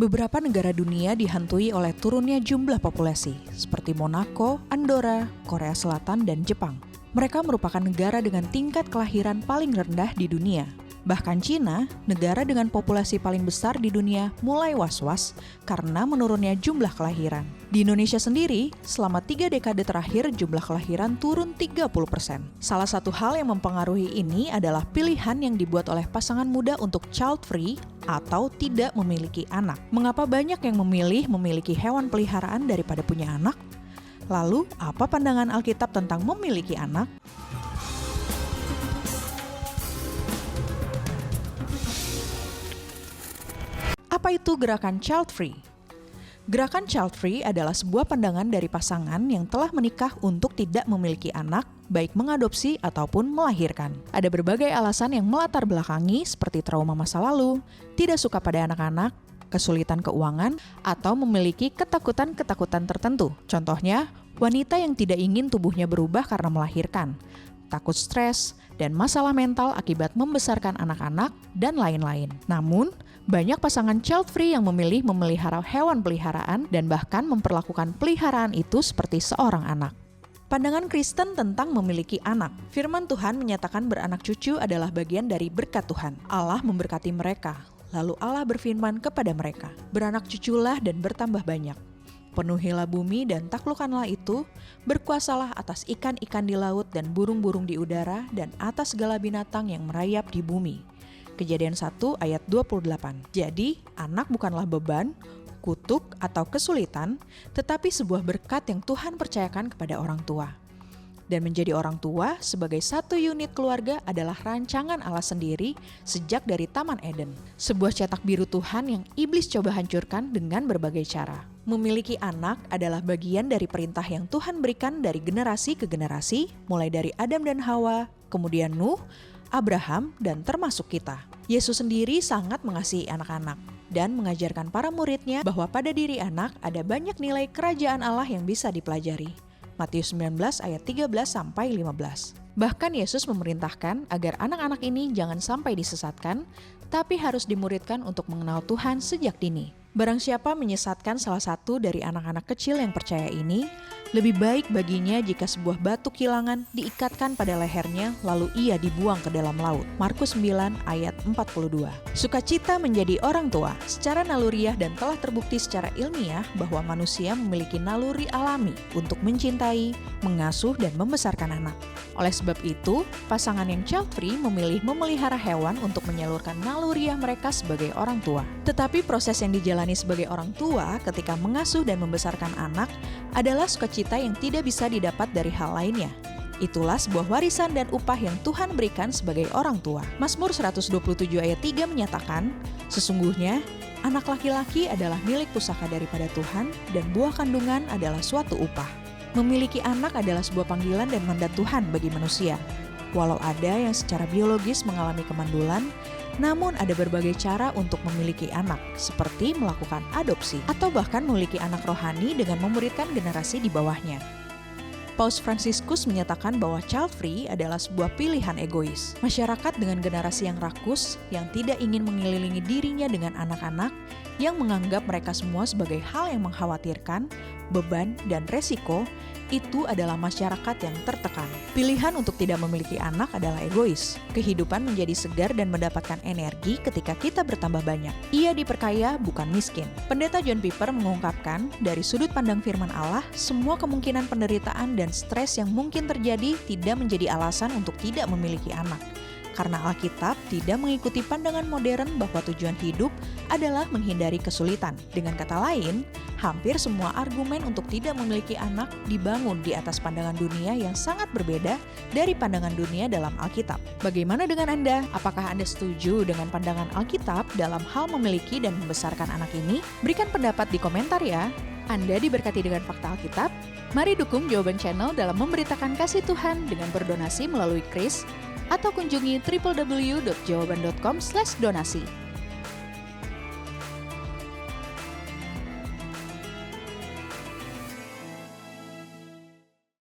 Beberapa negara dunia dihantui oleh turunnya jumlah populasi, seperti Monaco, Andorra, Korea Selatan, dan Jepang. Mereka merupakan negara dengan tingkat kelahiran paling rendah di dunia. Bahkan Cina, negara dengan populasi paling besar di dunia, mulai was-was karena menurunnya jumlah kelahiran. Di Indonesia sendiri, selama 3 dekade terakhir jumlah kelahiran turun 30%. Salah satu hal yang mempengaruhi ini adalah pilihan yang dibuat oleh pasangan muda untuk child-free atau tidak memiliki anak. Mengapa banyak yang memilih memiliki hewan peliharaan daripada punya anak? Lalu, apa pandangan Alkitab tentang memiliki anak? Apa itu gerakan child free? Gerakan child free adalah sebuah pandangan dari pasangan yang telah menikah untuk tidak memiliki anak, baik mengadopsi ataupun melahirkan. Ada berbagai alasan yang melatar belakangi seperti trauma masa lalu, tidak suka pada anak-anak, kesulitan keuangan, atau memiliki ketakutan-ketakutan tertentu. Contohnya, wanita yang tidak ingin tubuhnya berubah karena melahirkan, takut stres, dan masalah mental akibat membesarkan anak-anak, dan lain-lain. Namun, banyak pasangan child-free yang memilih memelihara hewan peliharaan dan bahkan memperlakukan peliharaan itu seperti seorang anak. Pandangan Kristen tentang memiliki anak. Firman Tuhan menyatakan beranak cucu adalah bagian dari berkat Tuhan. Allah memberkati mereka, lalu Allah berfirman kepada mereka, "Beranak cuculah dan bertambah banyak. Penuhilah bumi dan taklukkanlah itu, berkuasalah atas ikan-ikan di laut dan burung-burung di udara dan atas segala binatang yang merayap di bumi." Kejadian 1 ayat 28. Jadi, anak bukanlah beban, kutuk, atau kesulitan, tetapi sebuah berkat yang Tuhan percayakan kepada orang tua. Dan menjadi orang tua sebagai satu unit keluarga adalah rancangan Allah sendiri sejak dari Taman Eden. Sebuah cetak biru Tuhan yang iblis coba hancurkan dengan berbagai cara. Memiliki anak adalah bagian dari perintah yang Tuhan berikan dari generasi ke generasi, mulai dari Adam dan Hawa, kemudian Nuh, Abraham, dan termasuk kita. Yesus sendiri sangat mengasihi anak-anak dan mengajarkan para muridnya bahwa pada diri anak ada banyak nilai kerajaan Allah yang bisa dipelajari. Matius 19 ayat 13-15. Bahkan Yesus memerintahkan agar anak-anak ini jangan sampai disesatkan, tapi harus dimuridkan untuk mengenal Tuhan sejak dini. Barang siapa menyesatkan salah satu dari anak-anak kecil yang percaya ini, lebih baik baginya jika sebuah batu kilangan diikatkan pada lehernya lalu ia dibuang ke dalam laut. Markus 9 ayat 42. Sukacita menjadi orang tua secara naluriah dan telah terbukti secara ilmiah bahwa manusia memiliki naluri alami untuk mencintai, mengasuh, dan membesarkan anak. Oleh sebab itu, pasangan yang child-free memilih memelihara hewan untuk menyalurkan naluriah mereka sebagai orang tua. Tetapi proses yang dijalani sebagai orang tua ketika mengasuh dan membesarkan anak adalah sukacita yang tidak bisa didapat dari hal lainnya. Itulah sebuah warisan dan upah yang Tuhan berikan sebagai orang tua. Mazmur 127 ayat 3 menyatakan, "Sesungguhnya anak laki-laki adalah milik pusaka daripada Tuhan dan buah kandungan adalah suatu upah." Memiliki anak adalah sebuah panggilan dan mandat Tuhan bagi manusia. Walau ada yang secara biologis mengalami kemandulan, namun ada berbagai cara untuk memiliki anak, seperti melakukan adopsi, atau bahkan memiliki anak rohani dengan memuridkan generasi di bawahnya. Paus Fransiskus menyatakan bahwa child-free adalah sebuah pilihan egois. Masyarakat dengan generasi yang rakus, yang tidak ingin mengelilingi dirinya dengan anak-anak, yang menganggap mereka semua sebagai hal yang mengkhawatirkan, beban, dan resiko, itu adalah masyarakat yang tertekan. Pilihan untuk tidak memiliki anak adalah egois. Kehidupan menjadi segar dan mendapatkan energi ketika kita bertambah banyak. Ia diperkaya, bukan miskin. Pendeta John Piper mengungkapkan, dari sudut pandang firman Allah, semua kemungkinan penderitaan dan stres yang mungkin terjadi tidak menjadi alasan untuk tidak memiliki anak. Karena Alkitab tidak mengikuti pandangan modern bahwa tujuan hidup adalah menghindari kesulitan. Dengan kata lain, hampir semua argumen untuk tidak memiliki anak dibangun di atas pandangan dunia yang sangat berbeda dari pandangan dunia dalam Alkitab. Bagaimana dengan Anda? Apakah Anda setuju dengan pandangan Alkitab dalam hal memiliki dan membesarkan anak ini? Berikan pendapat di komentar ya. Anda diberkati dengan fakta Alkitab? Mari dukung Jawaban Channel dalam memberitakan kasih Tuhan dengan berdonasi melalui Kris, atau kunjungi www.jawaban.com/donasi.